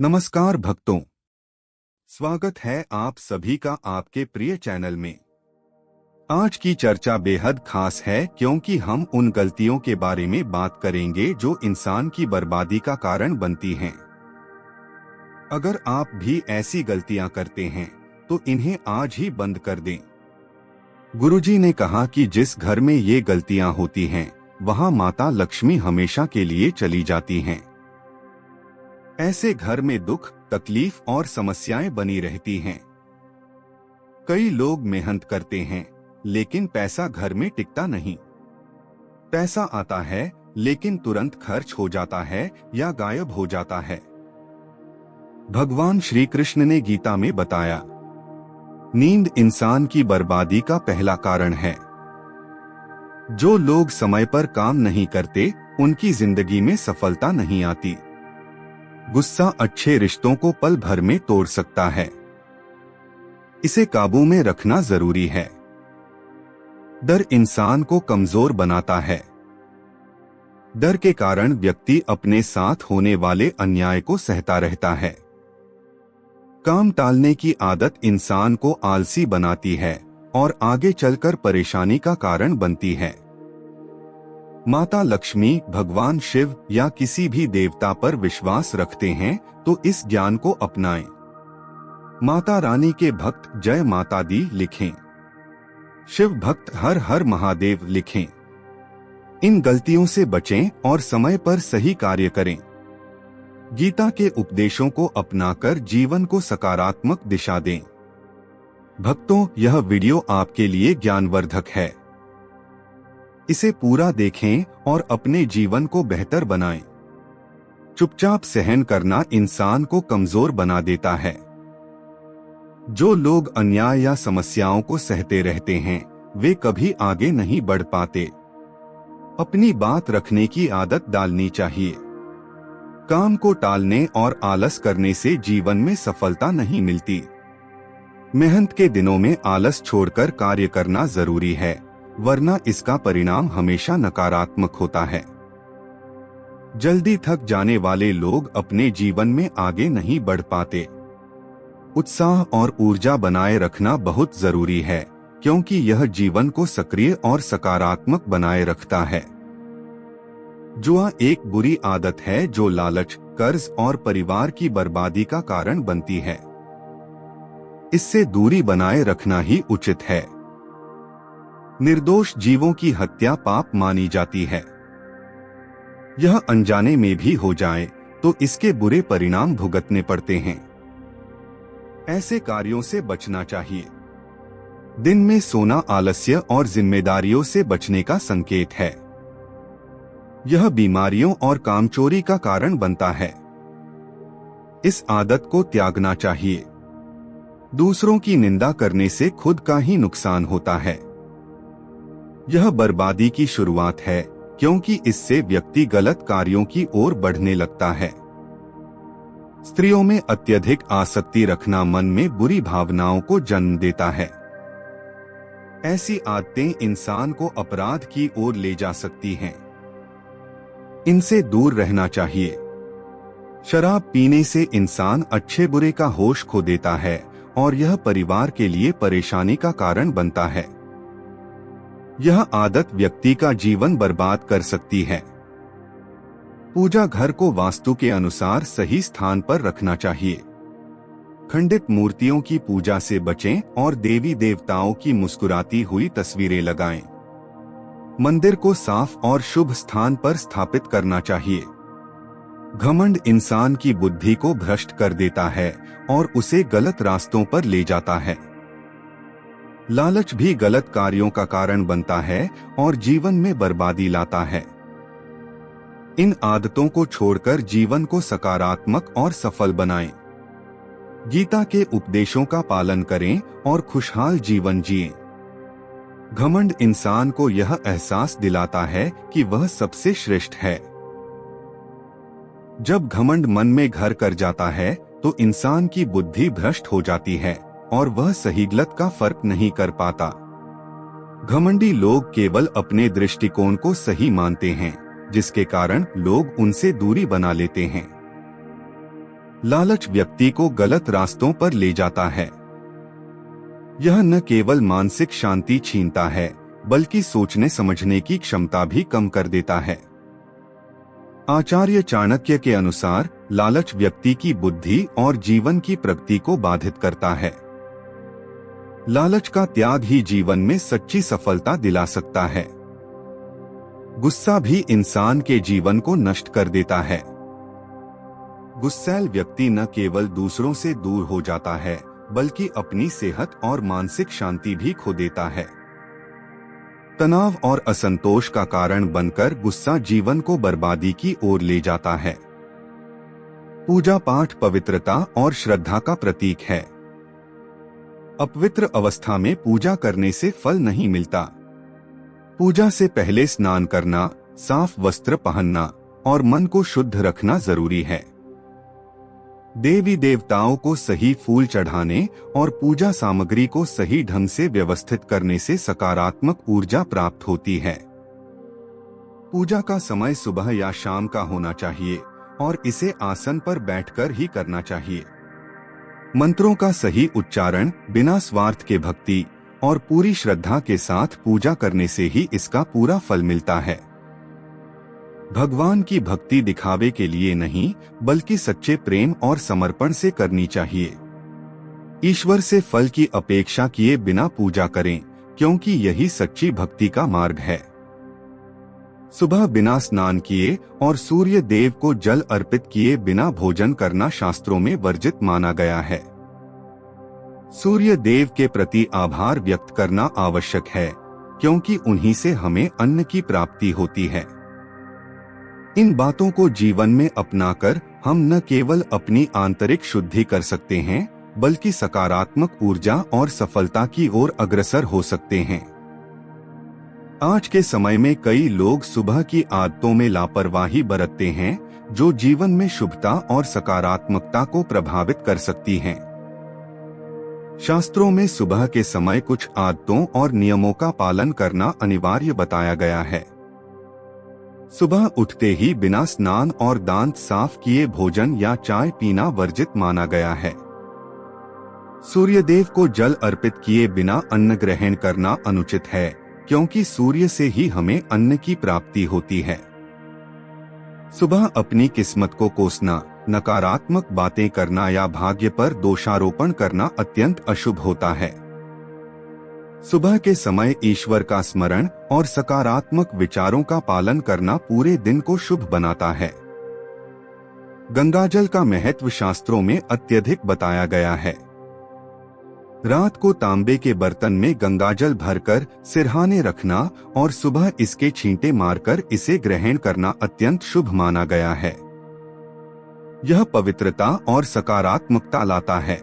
नमस्कार भक्तों, स्वागत है आप सभी का आपके प्रिय चैनल में। आज की चर्चा बेहद खास है क्योंकि हम उन गलतियों के बारे में बात करेंगे जो इंसान की बर्बादी का कारण बनती हैं। अगर आप भी ऐसी गलतियां करते हैं तो इन्हें आज ही बंद कर दें। गुरुजी ने कहा कि जिस घर में ये गलतियां होती हैं, वहां माता लक्ष्मी हमेशा के लिए चली जाती हैं। ऐसे घर में दुख, तकलीफ और समस्याएं बनी रहती हैं। कई लोग मेहनत करते हैं, लेकिन पैसा घर में टिकता नहीं। पैसा आता है, लेकिन तुरंत खर्च हो जाता है या गायब हो जाता है। भगवान श्री कृष्ण ने गीता में बताया, नींद इंसान की बर्बादी का पहला कारण है। जो लोग समय पर काम नहीं करते, उनकी जिंदगी में सफलता नहीं आती। गुस्सा अच्छे रिश्तों को पल भर में तोड़ सकता है। इसे काबू में रखना जरूरी है। डर इंसान को कमजोर बनाता है। डर के कारण व्यक्ति अपने साथ होने वाले अन्याय को सहता रहता है। काम टालने की आदत इंसान को आलसी बनाती है और आगे चलकर परेशानी का कारण बनती है। माता लक्ष्मी, भगवान शिव या किसी भी देवता पर विश्वास रखते हैं तो इस ज्ञान को अपनाएं। माता रानी के भक्त जय माता दी लिखें। शिव भक्त हर हर महादेव लिखें। इन गलतियों से बचें और समय पर सही कार्य करें। गीता के उपदेशों को अपनाकर जीवन को सकारात्मक दिशा दें। भक्तों, यह वीडियो आपके लिए ज्ञानवर्धक है। इसे पूरा देखें और अपने जीवन को बेहतर बनाएं। चुपचाप सहन करना इंसान को कमजोर बना देता है। जो लोग अन्याय या समस्याओं को सहते रहते हैं, वे कभी आगे नहीं बढ़ पाते। अपनी बात रखने की आदत डालनी चाहिए। काम को टालने और आलस करने से जीवन में सफलता नहीं मिलती। मेहनत के दिनों में आलस छोड़कर कार्य करना जरूरी है, वरना इसका परिणाम हमेशा नकारात्मक होता है। जल्दी थक जाने वाले लोग अपने जीवन में आगे नहीं बढ़ पाते। उत्साह और ऊर्जा बनाए रखना बहुत जरूरी है, क्योंकि यह जीवन को सक्रिय और सकारात्मक बनाए रखता है। जुआ एक बुरी आदत है जो लालच, कर्ज और परिवार की बर्बादी का कारण बनती है। इससे दूरी बनाए रखना ही उचित है। निर्दोष जीवों की हत्या पाप मानी जाती है। यह अनजाने में भी हो जाए तो इसके बुरे परिणाम भुगतने पड़ते हैं। ऐसे कार्यों से बचना चाहिए। दिन में सोना आलस्य और जिम्मेदारियों से बचने का संकेत है। यह बीमारियों और कामचोरी का कारण बनता है। इस आदत को त्यागना चाहिए। दूसरों की निंदा करने से खुद का ही नुकसान होता है। यह बर्बादी की शुरुआत है, क्योंकि इससे व्यक्ति गलत कार्यों की ओर बढ़ने लगता है। स्त्रियों में अत्यधिक आसक्ति रखना मन में बुरी भावनाओं को जन्म देता है। ऐसी आदतें इंसान को अपराध की ओर ले जा सकती हैं। इनसे दूर रहना चाहिए। शराब पीने से इंसान अच्छे बुरे का होश खो देता है और यह परिवार के लिए परेशानी का कारण बनता है। यह आदत व्यक्ति का जीवन बर्बाद कर सकती है। पूजा घर को वास्तु के अनुसार सही स्थान पर रखना चाहिए। खंडित मूर्तियों की पूजा से बचें और देवी देवताओं की मुस्कुराती हुई तस्वीरें लगाएं। मंदिर को साफ और शुभ स्थान पर स्थापित करना चाहिए। घमंड इंसान की बुद्धि को भ्रष्ट कर देता है और उसे गलत रास्तों पर ले जाता है। लालच भी गलत कार्यों का कारण बनता है और जीवन में बर्बादी लाता है। इन आदतों को छोड़कर जीवन को सकारात्मक और सफल बनाएं। गीता के उपदेशों का पालन करें और खुशहाल जीवन जिएं। घमंड इंसान को यह एहसास दिलाता है कि वह सबसे श्रेष्ठ है। जब घमंड मन में घर कर जाता है तो इंसान की बुद्धि भ्रष्ट हो जाती है और वह सही गलत का फर्क नहीं कर पाता। घमंडी लोग केवल अपने दृष्टिकोण को सही मानते हैं, जिसके कारण लोग उनसे दूरी बना लेते हैं। लालच व्यक्ति को गलत रास्तों पर ले जाता है। यह न केवल मानसिक शांति छीनता है, बल्कि सोचने समझने की क्षमता भी कम कर देता है। आचार्य चाणक्य के अनुसार लालच व्यक्ति की बुद्धि और जीवन की प्रगति को बाधित करता है। लालच का त्याग ही जीवन में सच्ची सफलता दिला सकता है। गुस्सा भी इंसान के जीवन को नष्ट कर देता है। गुस्सैल व्यक्ति न केवल दूसरों से दूर हो जाता है, बल्कि अपनी सेहत और मानसिक शांति भी खो देता है। तनाव और असंतोष का कारण बनकर गुस्सा जीवन को बर्बादी की ओर ले जाता है। पूजा पाठ पवित्रता और श्रद्धा का प्रतीक है। अपवित्र अवस्था में पूजा करने से फल नहीं मिलता। पूजा से पहले स्नान करना, साफ वस्त्र पहनना और मन को शुद्ध रखना जरूरी है। देवी देवताओं को सही फूल चढ़ाने और पूजा सामग्री को सही ढंग से व्यवस्थित करने से सकारात्मक ऊर्जा प्राप्त होती है। पूजा का समय सुबह या शाम का होना चाहिए और इसे आसन पर बैठकर ही करना चाहिए। मंत्रों का सही उच्चारण, बिना स्वार्थ के भक्ति और पूरी श्रद्धा के साथ पूजा करने से ही इसका पूरा फल मिलता है। भगवान की भक्ति दिखावे के लिए नहीं, बल्कि सच्चे प्रेम और समर्पण से करनी चाहिए। ईश्वर से फल की अपेक्षा किए बिना पूजा करें, क्योंकि यही सच्ची भक्ति का मार्ग है। सुबह बिना स्नान किए और सूर्य देव को जल अर्पित किए बिना भोजन करना शास्त्रों में वर्जित माना गया है। सूर्य देव के प्रति आभार व्यक्त करना आवश्यक है, क्योंकि उन्हीं से हमें अन्न की प्राप्ति होती है। इन बातों को जीवन में अपनाकर हम न केवल अपनी आंतरिक शुद्धि कर सकते हैं, बल्कि सकारात्मक ऊर्जा और सफलता की ओर अग्रसर हो सकते हैं। आज के समय में कई लोग सुबह की आदतों में लापरवाही बरतते हैं, जो जीवन में शुभता और सकारात्मकता को प्रभावित कर सकती हैं। शास्त्रों में सुबह के समय कुछ आदतों और नियमों का पालन करना अनिवार्य बताया गया है। सुबह उठते ही बिना स्नान और दांत साफ किए भोजन या चाय पीना वर्जित माना गया है। सूर्यदेव को जल अर्पित किए बिना अन्न ग्रहण करना अनुचित है, क्योंकि सूर्य से ही हमें अन्न की प्राप्ति होती है। सुबह अपनी किस्मत को कोसना, नकारात्मक बातें करना या भाग्य पर दोषारोपण करना अत्यंत अशुभ होता है। सुबह के समय ईश्वर का स्मरण और सकारात्मक विचारों का पालन करना पूरे दिन को शुभ बनाता है। गंगाजल का महत्व शास्त्रों में अत्यधिक बताया गया है। रात को तांबे के बर्तन में गंगाजल भरकर सिरहाने रखना और सुबह इसके छींटे मारकर इसे ग्रहण करना अत्यंत शुभ माना गया है। यह पवित्रता और सकारात्मकता लाता है।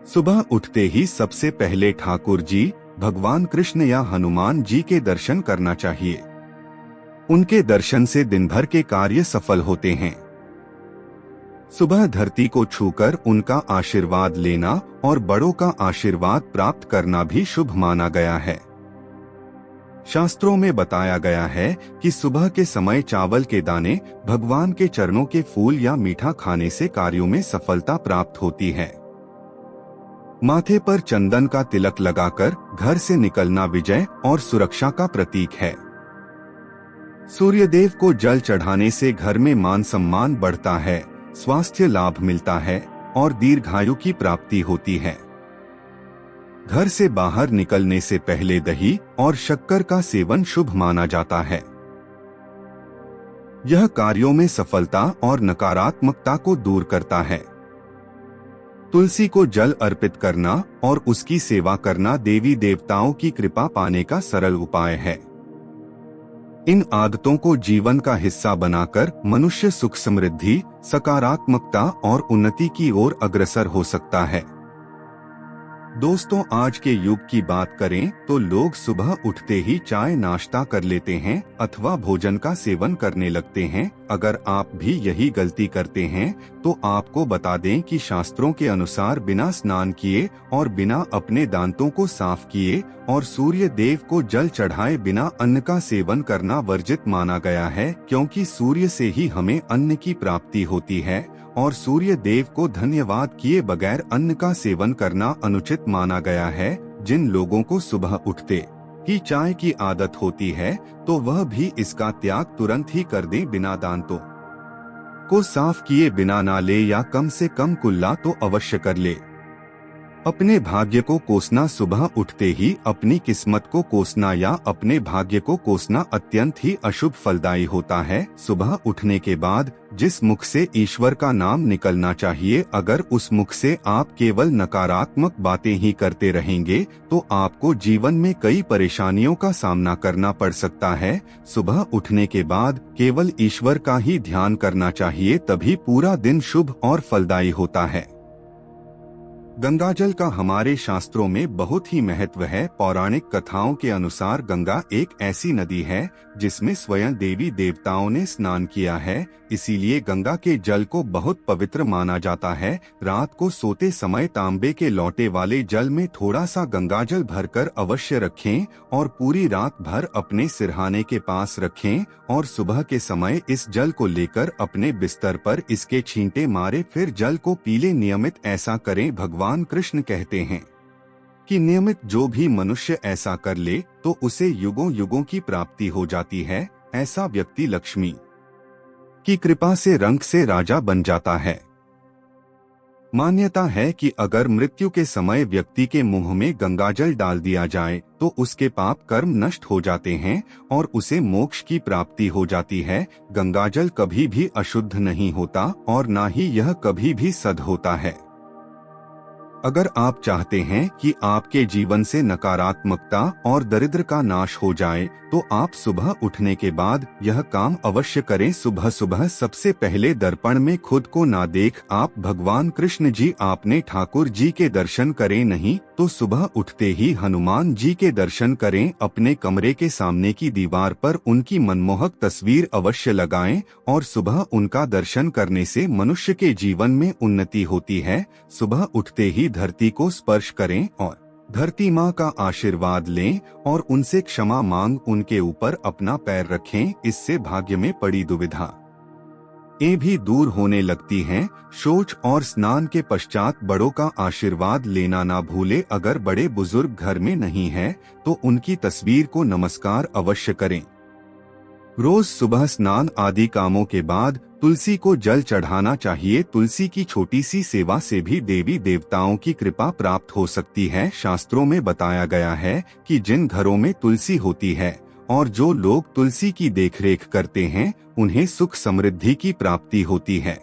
सुबह उठते ही सबसे पहले ठाकुर जी, भगवान कृष्ण या हनुमान जी के दर्शन करना चाहिए। उनके दर्शन से दिन भर के कार्य सफल होते हैं। सुबह धरती को छूकर उनका आशीर्वाद लेना और बड़ों का आशीर्वाद प्राप्त करना भी शुभ माना गया है। शास्त्रों में बताया गया है कि सुबह के समय चावल के दाने, भगवान के चरणों के फूल या मीठा खाने से कार्यों में सफलता प्राप्त होती है। माथे पर चंदन का तिलक लगाकर घर से निकलना विजय और सुरक्षा का प्रतीक है। सूर्यदेव को जल चढ़ाने से घर में मान सम्मान बढ़ता है, स्वास्थ्य लाभ मिलता है और दीर्घायु की प्राप्ति होती है। घर से बाहर निकलने से पहले दही और शक्कर का सेवन शुभ माना जाता है। यह कार्यों में सफलता और नकारात्मकता को दूर करता है। तुलसी को जल अर्पित करना और उसकी सेवा करना देवी देवताओं की कृपा पाने का सरल उपाय है। इन आदतों को जीवन का हिस्सा बनाकर मनुष्य सुख समृद्धि, सकारात्मकता और उन्नति की ओर अग्रसर हो सकता है। दोस्तों, आज के युग की बात करें तो लोग सुबह उठते ही चाय नाश्ता कर लेते हैं अथवा भोजन का सेवन करने लगते हैं। अगर आप भी यही गलती करते हैं तो आपको बता दें कि शास्त्रों के अनुसार बिना स्नान किए और बिना अपने दांतों को साफ किए और सूर्य देव को जल चढ़ाए बिना अन्न का सेवन करना वर्जित माना गया है, क्योंकि सूर्य से ही हमें अन्न की प्राप्ति होती है और सूर्य देव को धन्यवाद किए बगैर अन्न का सेवन करना अनुचित माना गया है। जिन लोगों को सुबह उठते ही चाय की आदत होती है तो वह भी इसका त्याग तुरंत ही कर दे, बिना दांतों को साफ किए बिना ना ले या कम से कम कुल्ला तो अवश्य कर ले। अपने भाग्य को कोसना, सुबह उठते ही अपनी किस्मत को कोसना या अपने भाग्य को कोसना अत्यंत ही अशुभ फलदायी होता है। सुबह उठने के बाद जिस मुख से ईश्वर का नाम निकलना चाहिए, अगर उस मुख से आप केवल नकारात्मक बातें ही करते रहेंगे तो आपको जीवन में कई परेशानियों का सामना करना पड़ सकता है। सुबह उठने के बाद केवल ईश्वर का ही ध्यान करना चाहिए, तभी पूरा दिन शुभ और फलदायी होता है। गंगाजल का हमारे शास्त्रों में बहुत ही महत्व है। पौराणिक कथाओं के अनुसार गंगा एक ऐसी नदी है जिसमें स्वयं देवी देवताओं ने स्नान किया है, इसीलिए गंगा के जल को बहुत पवित्र माना जाता है। रात को सोते समय तांबे के लोटे वाले जल में थोड़ा सा गंगाजल भरकर अवश्य रखें और पूरी रात भर अपने सिरहाने के पास रखें और सुबह के समय इस जल को लेकर अपने बिस्तर पर इसके छींटे मारे फिर जल को पी लें। नियमित ऐसा करें। भगवान कृष्ण कहते हैं कि नियमित जो भी मनुष्य ऐसा कर ले तो उसे युगों युगों की प्राप्ति हो जाती है। ऐसा व्यक्ति लक्ष्मी की कृपा से रंक से राजा बन जाता है। मान्यता है कि अगर मृत्यु के समय व्यक्ति के मुंह में गंगाजल डाल दिया जाए तो उसके पाप कर्म नष्ट हो जाते हैं और उसे मोक्ष की प्राप्ति हो जाती है। गंगाजल कभी भी अशुद्ध नहीं होता और ना ही यह कभी भी सद होता है। अगर आप चाहते हैं कि आपके जीवन से नकारात्मकता और दरिद्र का नाश हो जाए तो आप सुबह उठने के बाद यह काम अवश्य करें। सुबह सुबह सबसे पहले दर्पण में खुद को ना देख आप भगवान कृष्ण जी आपने ठाकुर जी के दर्शन करें, नहीं तो सुबह उठते ही हनुमान जी के दर्शन करें। अपने कमरे के सामने की दीवार पर उनकी मनमोहक तस्वीर अवश्य लगाएं और सुबह उनका दर्शन करने से मनुष्य के जीवन में उन्नति होती है। सुबह उठते ही धरती को स्पर्श करें और धरती माँ का आशीर्वाद लें और उनसे क्षमा मांग उनके ऊपर अपना पैर रखें। इससे भाग्य में पड़ी दुविधा भी दूर होने लगती हैं। शौच और स्नान के पश्चात बड़ों का आशीर्वाद लेना ना भूले। अगर बड़े बुजुर्ग घर में नहीं है तो उनकी तस्वीर को नमस्कार अवश्य करें। रोज सुबह स्नान आदि कामों के बाद तुलसी को जल चढ़ाना चाहिए। तुलसी की छोटी सी सेवा से भी देवी देवताओं की कृपा प्राप्त हो सकती है। शास्त्रों में बताया गया है कि जिन घरों में तुलसी होती है और जो लोग तुलसी की देखरेख करते हैं उन्हें सुख समृद्धि की प्राप्ति होती है।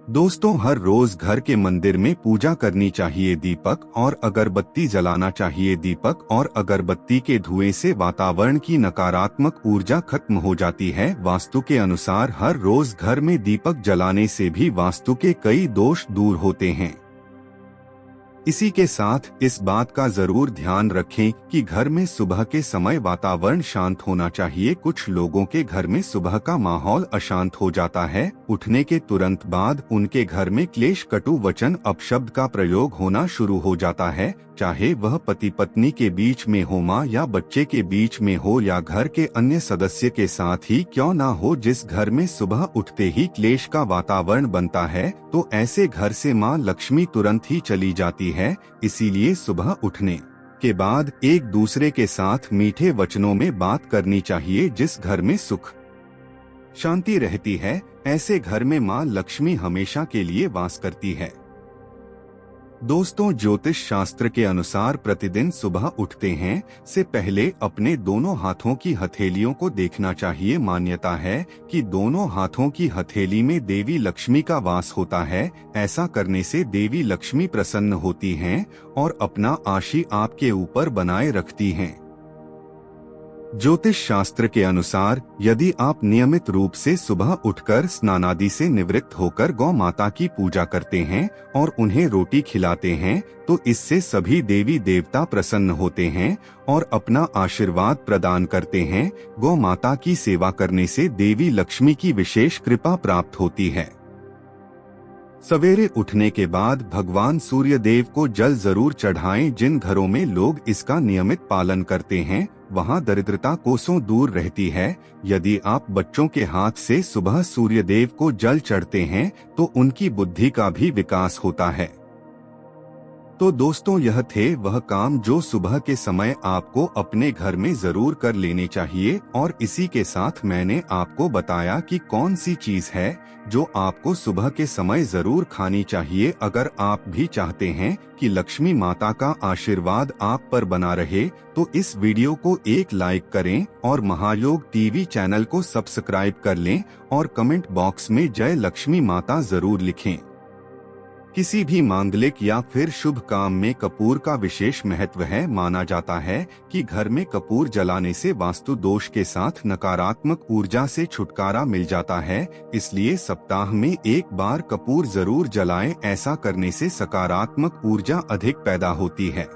दोस्तों, हर रोज घर के मंदिर में पूजा करनी चाहिए। दीपक और अगरबत्ती जलाना चाहिए। दीपक और अगरबत्ती के धुएं से वातावरण की नकारात्मक ऊर्जा खत्म हो जाती है। वास्तु के अनुसार हर रोज घर में दीपक जलाने से भी वास्तु के कई दोष दूर होते हैं। इसी के साथ इस बात का जरूर ध्यान रखें कि घर में सुबह के समय वातावरण शांत होना चाहिए। कुछ लोगों के घर में सुबह का माहौल अशांत हो जाता है। उठने के तुरंत बाद उनके घर में क्लेश, कटु वचन, अपशब्द का प्रयोग होना शुरू हो जाता है। चाहे वह पति पत्नी के बीच में हो, माँ या बच्चे के बीच में हो या घर के अन्य सदस्य के साथ ही क्यों ना हो। जिस घर में सुबह उठते ही क्लेश का वातावरण बनता है तो ऐसे घर से माँ लक्ष्मी तुरंत ही चली जाती है। इसीलिए सुबह उठने के बाद एक दूसरे के साथ मीठे वचनों में बात करनी चाहिए। जिस घर में सुख शांति रहती है ऐसे घर में माँ लक्ष्मी हमेशा के लिए वास करती है। दोस्तों, ज्योतिष शास्त्र के अनुसार प्रतिदिन सुबह उठते हैं से पहले अपने दोनों हाथों की हथेलियों को देखना चाहिए। मान्यता है कि दोनों हाथों की हथेली में देवी लक्ष्मी का वास होता है। ऐसा करने से देवी लक्ष्मी प्रसन्न होती हैं और अपना आशीर्वाद आपके ऊपर बनाए रखती हैं। ज्योतिष शास्त्र के अनुसार यदि आप नियमित रूप से सुबह उठकर स्नानादि से निवृत्त होकर गौ माता की पूजा करते हैं और उन्हें रोटी खिलाते हैं तो इससे सभी देवी देवता प्रसन्न होते हैं और अपना आशीर्वाद प्रदान करते हैं। गौ माता की सेवा करने से देवी लक्ष्मी की विशेष कृपा प्राप्त होती है। सवेरे उठने के बाद भगवान सूर्य देव को जल जरूर चढ़ाएं। जिन घरों में लोग इसका नियमित पालन करते हैं वहाँ दरिद्रता कोसों दूर रहती है। यदि आप बच्चों के हाथ से सुबह सूर्यदेव को जल चढ़ते हैं तो उनकी बुद्धि का भी विकास होता है। तो दोस्तों, यह थे वह काम जो सुबह के समय आपको अपने घर में जरूर कर लेने चाहिए, और इसी के साथ मैंने आपको बताया कि कौन सी चीज है जो आपको सुबह के समय जरूर खानी चाहिए। अगर आप भी चाहते हैं कि लक्ष्मी माता का आशीर्वाद आप पर बना रहे तो इस वीडियो को एक लाइक करें और महायोग टीवी चैनल को सब्सक्राइब कर लें और कमेंट बॉक्स में जय लक्ष्मी माता जरूर लिखें। किसी भी मांगलिक या फिर शुभ काम में कपूर का विशेष महत्व है। माना जाता है कि घर में कपूर जलाने से वास्तु दोष के साथ नकारात्मक ऊर्जा से छुटकारा मिल जाता है। इसलिए सप्ताह में एक बार कपूर जरूर जलाएं। ऐसा करने से सकारात्मक ऊर्जा अधिक पैदा होती है।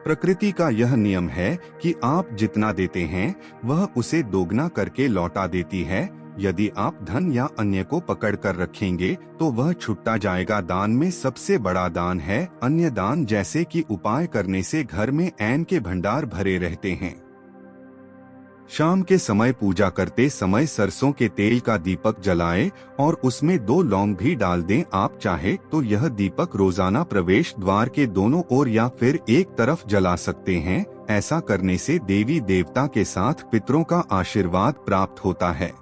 प्रकृति का यह नियम है कि आप जितना देते हैं वह उसे दोगुना करके लौटा देती है। यदि आप धन या अन्य को पकड़ कर रखेंगे तो वह छुट्टा जाएगा। दान में सबसे बड़ा दान है अन्य दान, जैसे कि उपाय करने से घर में ऐन के भंडार भरे रहते हैं। शाम के समय पूजा करते समय सरसों के तेल का दीपक जलाएं और उसमें 2 लौंग भी डाल दें। आप चाहे तो यह दीपक रोजाना प्रवेश द्वार के दोनों ओर या फिर एक तरफ जला सकते हैं। ऐसा करने से देवी देवता के साथ पितरों का आशीर्वाद प्राप्त होता है।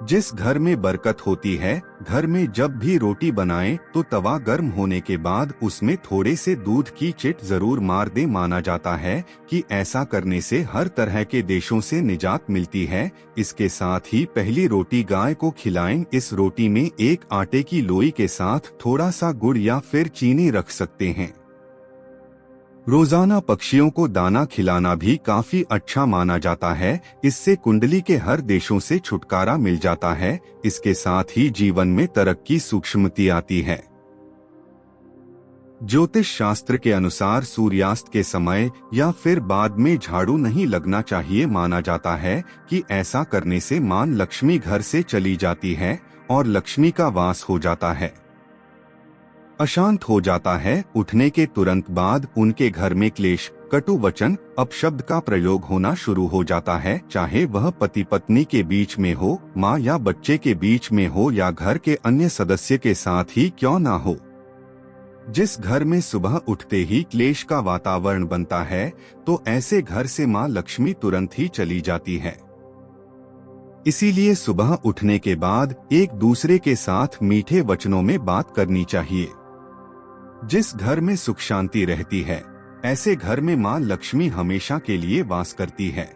जिस घर में बरकत होती है, घर में जब भी रोटी बनाएं तो तवा गर्म होने के बाद उसमें थोड़े से दूध की चिट जरूर मार दें। माना जाता है कि ऐसा करने से हर तरह के देशों से निजात मिलती है। इसके साथ ही पहली रोटी गाय को खिलाएं। इस रोटी में एक आटे की लोई के साथ थोड़ा सा गुड़ या फिर चीनी रख सकते हैं। रोजाना पक्षियों को दाना खिलाना भी काफी अच्छा माना जाता है। इससे कुंडली के हर देशों से छुटकारा मिल जाता है। इसके साथ ही जीवन में तरक्की सूक्ष्मती आती है। ज्योतिष शास्त्र के अनुसार सूर्यास्त के समय या फिर बाद में झाड़ू नहीं लगना चाहिए। माना जाता है कि ऐसा करने से मां लक्ष्मी घर से चली जाती है और लक्ष्मी का वास हो जाता है, अशांत हो जाता है। उठने के तुरंत बाद उनके घर में क्लेश, कटु वचन, अपशब्द का प्रयोग होना शुरू हो जाता है। चाहे वह पति पत्नी के बीच में हो, माँ या बच्चे के बीच में हो या घर के अन्य सदस्य के साथ ही क्यों ना हो। जिस घर में सुबह उठते ही क्लेश का वातावरण बनता है तो ऐसे घर से माँ लक्ष्मी तुरंत ही चली जाती है। इसीलिए सुबह उठने के बाद एक दूसरे के साथ मीठे वचनों में बात करनी चाहिए। जिस घर में सुख शांति रहती है, ऐसे घर में मां लक्ष्मी हमेशा के लिए वास करती है।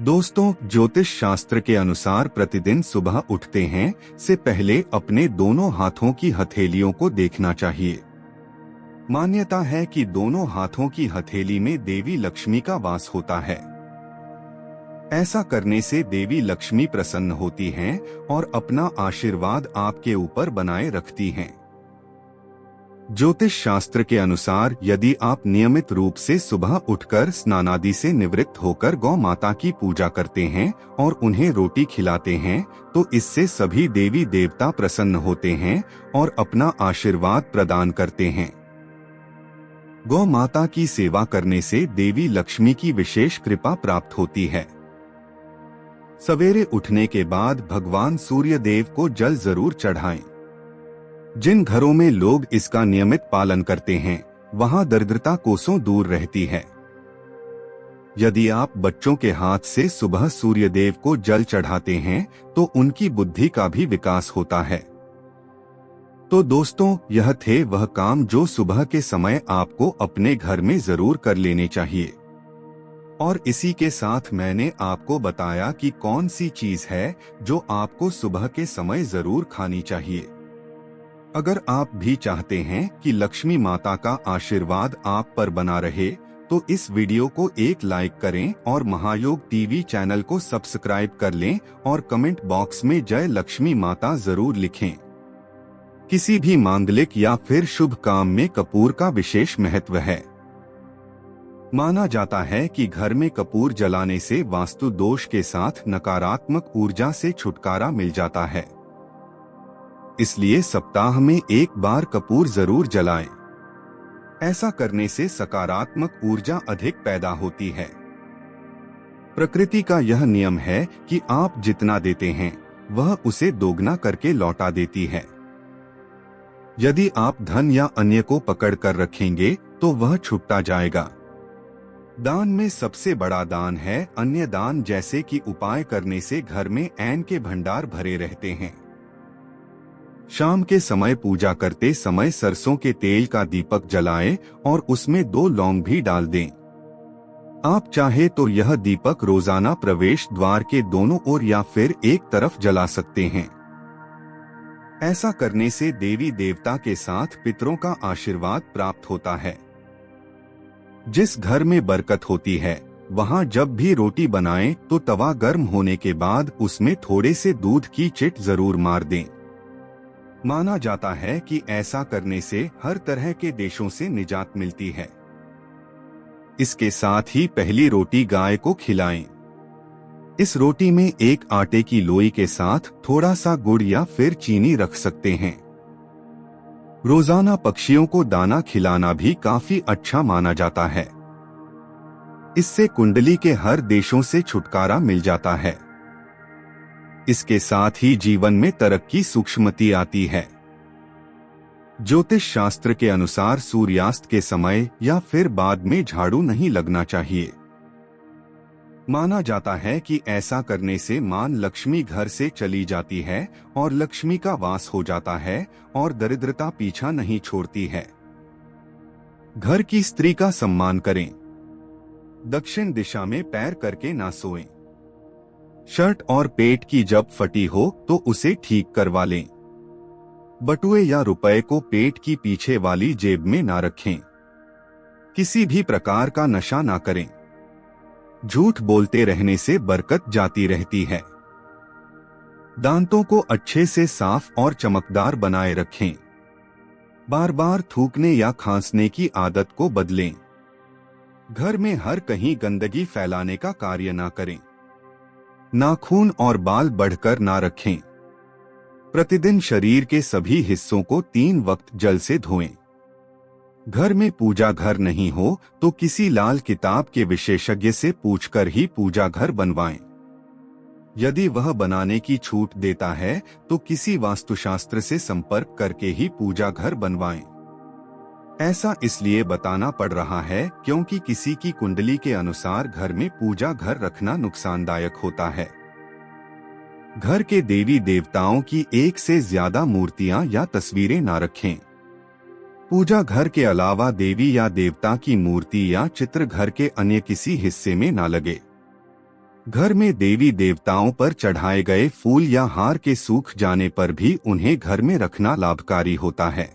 दोस्तों, ज्योतिष शास्त्र के अनुसार प्रतिदिन सुबह उठते हैं से पहले अपने दोनों हाथों की हथेलियों को देखना चाहिए। मान्यता है कि दोनों हाथों की हथेली में देवी लक्ष्मी का वास होता है। ऐसा करने से देवी लक्ष्मी प्रसन्न होती हैं और अपना आशीर्वाद आपके ऊपर बनाए रखती हैं। ज्योतिष शास्त्र के अनुसार यदि आप नियमित रूप से सुबह उठकर स्नानादि से निवृत्त होकर गौ माता की पूजा करते हैं और उन्हें रोटी खिलाते हैं तो इससे सभी देवी देवता प्रसन्न होते हैं और अपना आशीर्वाद प्रदान करते हैं। गौ माता की सेवा करने से देवी लक्ष्मी की विशेष कृपा प्राप्त होती है। सवेरे उठने के बाद भगवान सूर्य देव को जल जरूर चढ़ाएं। जिन घरों में लोग इसका नियमित पालन करते हैं वहां दरिद्रता कोसों दूर रहती है। यदि आप बच्चों के हाथ से सुबह सूर्यदेव को जल चढ़ाते हैं तो उनकी बुद्धि का भी विकास होता है। तो दोस्तों, यह थे वह काम जो सुबह के समय आपको अपने घर में जरूर कर लेने चाहिए। और इसी के साथ मैंने आपको बताया कि कौन सी चीज है जो आपको सुबह के समय जरूर खानी चाहिए। अगर आप भी चाहते हैं कि लक्ष्मी माता का आशीर्वाद आप पर बना रहे तो इस वीडियो को एक लाइक करें और महायोग टीवी चैनल को सब्सक्राइब कर लें और कमेंट बॉक्स में जय लक्ष्मी माता जरूर लिखें। किसी भी मांगलिक या फिर शुभ काम में कपूर का विशेष महत्व है। माना जाता है कि घर में कपूर जलाने से वास्तु दोष के साथ नकारात्मक ऊर्जा से छुटकारा मिल जाता है। इसलिए सप्ताह में एक बार कपूर जरूर जलाएं। ऐसा करने से सकारात्मक ऊर्जा अधिक पैदा होती है। प्रकृति का यह नियम है कि आप जितना देते हैं वह उसे दोगुना करके लौटा देती है। यदि आप धन या अन्य को पकड़ कर रखेंगे तो वह छुपता जाएगा। दान में सबसे बड़ा दान है अन्य दान, जैसे कि उपाय करने से घर में ऐन के भंडार भरे रहते हैं। शाम के समय पूजा करते समय सरसों के तेल का दीपक जलाएं और उसमें 2 लौंग भी डाल दें। आप चाहे तो यह दीपक रोजाना प्रवेश द्वार के दोनों ओर या फिर एक तरफ जला सकते हैं। ऐसा करने से देवी देवता के साथ पितरों का आशीर्वाद प्राप्त होता है। जिस घर में बरकत होती है वहां जब भी रोटी बनाएं तो तवा गर्म होने के बाद उसमें थोड़े से दूध की चिट जरूर मार दें। माना जाता है कि ऐसा करने से हर तरह के देशों से निजात मिलती है। इसके साथ ही पहली रोटी गाय को खिलाएं। इस रोटी में एक आटे की लोई के साथ थोड़ा सा गुड़ या फिर चीनी रख सकते हैं। रोजाना पक्षियों को दाना खिलाना भी काफी अच्छा माना जाता है। इससे कुंडली के हर देशों से छुटकारा मिल जाता है। इसके साथ ही जीवन में तरक्की सूक्ष्मती आती है। ज्योतिष शास्त्र के अनुसार सूर्यास्त के समय या फिर बाद में झाड़ू नहीं लगना चाहिए। माना जाता है कि ऐसा करने से मां लक्ष्मी घर से चली जाती है और लक्ष्मी का वास हो जाता है और दरिद्रता पीछा नहीं छोड़ती है। घर की स्त्री का सम्मान करें। दक्षिण दिशा में पैर करके ना सोएं। शर्ट और पेट की जब फटी हो तो उसे ठीक करवा लें। बटुए या रुपए को पेट की पीछे वाली जेब में ना रखें। किसी भी प्रकार का नशा ना करें। झूठ बोलते रहने से बरकत जाती रहती है। दांतों को अच्छे से साफ और चमकदार बनाए रखें। बार बार थूकने या खांसने की आदत को बदलें। घर में हर कहीं गंदगी फैलाने का कार्य ना करें। नाखून और बाल बढ़कर ना रखें। प्रतिदिन शरीर के सभी हिस्सों को 3 वक्त जल से धोएं। घर में पूजा घर नहीं हो तो किसी लाल किताब के विशेषज्ञ से पूछकर ही पूजा घर बनवाएं। यदि वह बनाने की छूट देता है तो किसी वास्तुशास्त्र से संपर्क करके ही पूजा घर बनवाएं। ऐसा इसलिए बताना पड़ रहा है क्योंकि किसी की कुंडली के अनुसार घर में पूजा घर रखना नुकसानदायक होता है। घर के देवी देवताओं की एक से ज्यादा मूर्तियां या तस्वीरें ना रखें। पूजा घर के अलावा देवी या देवता की मूर्ति या चित्र घर के अन्य किसी हिस्से में ना लगे। घर में देवी देवताओं पर चढ़ाए गए फूल या हार के सूख जाने पर भी उन्हें घर में रखना लाभकारी होता है।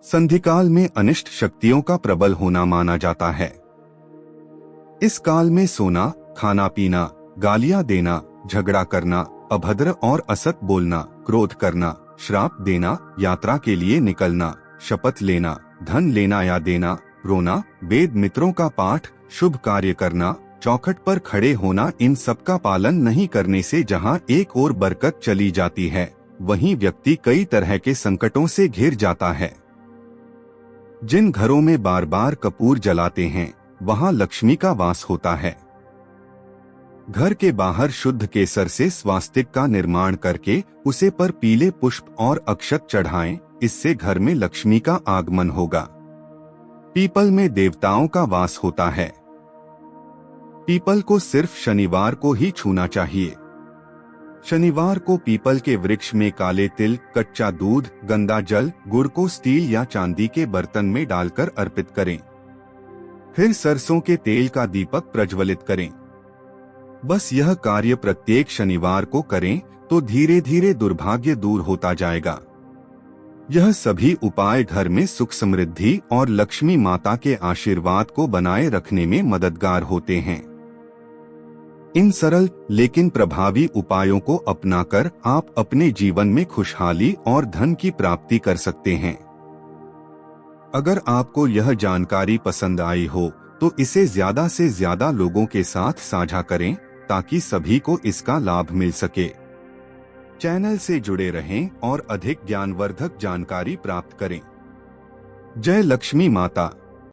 संधिकाल में अनिष्ट शक्तियों का प्रबल होना माना जाता है। इस काल में सोना, खाना पीना, गालियां देना, झगड़ा करना, अभद्र और असत बोलना, क्रोध करना, श्राप देना, यात्रा के लिए निकलना, शपथ लेना, धन लेना या देना, रोना, वेद मित्रों का पाठ, शुभ कार्य करना, चौखट पर खड़े होना, इन सब का पालन नहीं करने से जहां एक ओर बरकत चली जाती है वहीं व्यक्ति कई तरह के संकटों से घिर जाता है। जिन घरों में बार बार कपूर जलाते हैं वहां लक्ष्मी का वास होता है। घर के बाहर शुद्ध केसर से स्वास्तिक का निर्माण करके उसे पर पीले पुष्प और अक्षत चढ़ाएं, इससे घर में लक्ष्मी का आगमन होगा। पीपल में देवताओं का वास होता है। पीपल को सिर्फ शनिवार को ही छूना चाहिए। शनिवार को पीपल के वृक्ष में काले तिल, कच्चा दूध, गंदा जल, गुड़ को स्टील या चांदी के बर्तन में डालकर अर्पित करें। फिर सरसों के तेल का दीपक प्रज्वलित करें। बस यह कार्य प्रत्येक शनिवार को करें तो धीरे धीरे दुर्भाग्य दूर होता जाएगा। यह सभी उपाय घर में सुख समृद्धि और लक्ष्मी माता के आशीर्वाद को बनाए रखने में मददगार होते हैं। इन सरल लेकिन प्रभावी उपायों को अपनाकर आप अपने जीवन में खुशहाली और धन की प्राप्ति कर सकते हैं। अगर आपको यह जानकारी पसंद आई हो तो इसे ज्यादा से ज्यादा लोगों के साथ साझा करें ताकि सभी को इसका लाभ मिल सके। चैनल से जुड़े रहें और अधिक ज्ञानवर्धक जानकारी प्राप्त करें। जय लक्ष्मी माता।